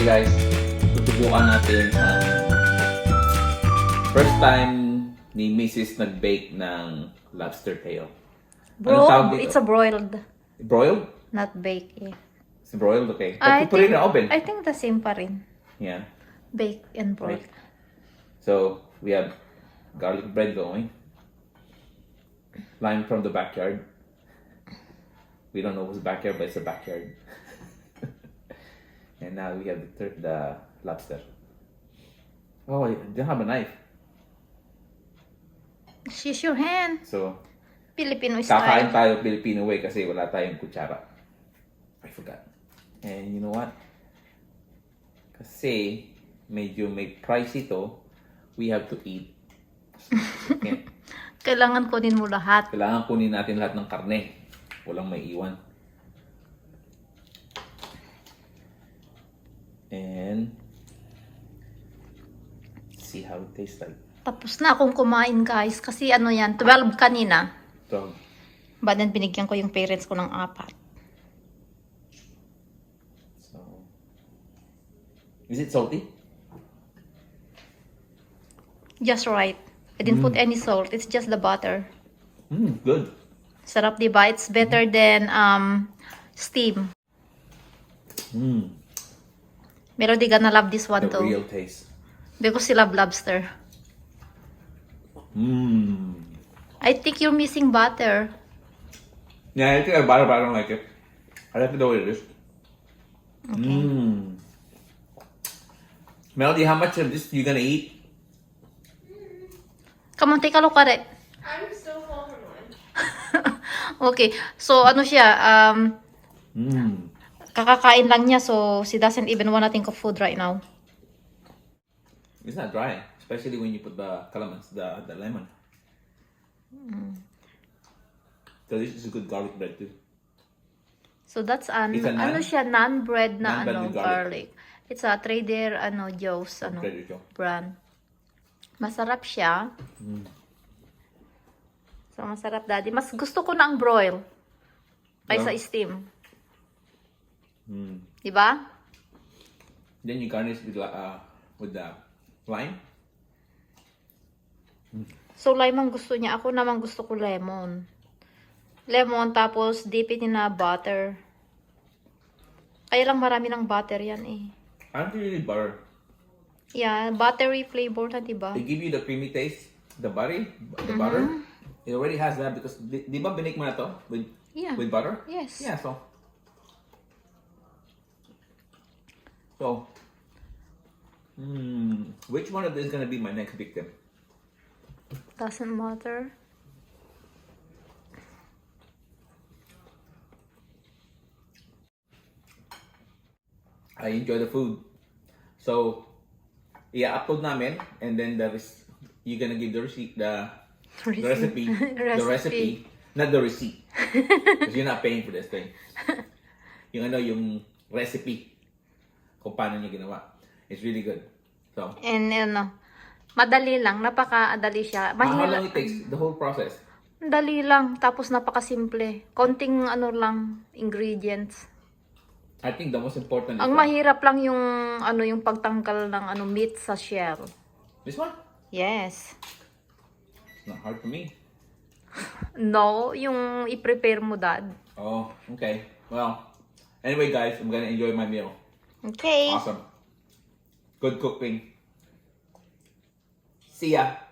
Okay guys, tutubukan natin ang first time ni Mrs. nag-bake ng lobster tail. Anong tawag dito? It's a broiled, Broiled? not baked. Eh. It's broiled, okay. I But put it in the oven. I think the same pa rin. Yeah. Baked and broiled. Right. So, we have garlic bread going. Lime from the backyard. We don't know whose backyard, but it's a backyard. And now we have the lobster. Oh, I don't have a knife. Use your hand. So, Filipino kakain style. tayo Filipino way kasi wala tayong kutsara. I forgot. And you know what? Kasi medyo may price ito, we have to eat. Okay. Kailangan kunin mo lahat. Kailangan kunin natin lahat ng karne. Walang may iwan. And see how it tastes like. Tapos na akong kumain guys. Kasi ano yan, 12 kanina. So, But then binigyan ko yung parents ko ng 4. is it salty? Just right. I didn't put any salt. It's just the butter. Good. Sarap diba? It's better than steam. Pero di gonna love this one The too. real taste. Because you love lobster. I think you're missing butter. Yeah, I think I butter, but I don't like it. I like it the way it is. Melody, how much of this you gonna eat? Come on, take a look at it. I'm still full from lunch. Okay, so ano siya, kakakain lang niya, so she doesn't even wanna think of food right now. It's not dry, especially when you put the calamans, the lemon. So this is a good garlic bread too. So that's It's a naan? ano siya, naan bread na Naan bread ano, with garlic. garlic. It's a Trader Joe's Trader Joe. brand. Masarap siya. So masarap daddy. Mas gusto ko na ang broil kaysa steam. Diba? Then you garnish with the lime. So lime ang gusto niya. Ako naman gusto ko lemon. Lemon tapos dip it in a butter. Kaya lang marami ng butter yan eh. I don't really butter. Yeah, buttery flavor na diba? They give you the creamy taste, the butter. It already has that because di ba binake mo na to with Yeah. with butter? Yes. Yeah, so which one of this is gonna be my next victim? Doesn't matter. I enjoy the food. So, upload namin and then you're gonna give the receipt, the recipe, the recipe, not the receipt. Because you're not paying for this thing. Yung recipe kung paano niya ginawa. It's really good. So, And madali lang, napakadali siya. how long it takes, the whole process? Dali lang, tapos napakasimple. Konting lang ingredients. I think the most important is Ang mahirap lang yung yung pagtanggal ng meat sa shell. this one. Yes. It's not hard for me. No, yung i-prepare mo dad. Oh, okay. Well, anyway guys, I'm gonna enjoy my meal. Okay. Awesome. Good cooking. See ya.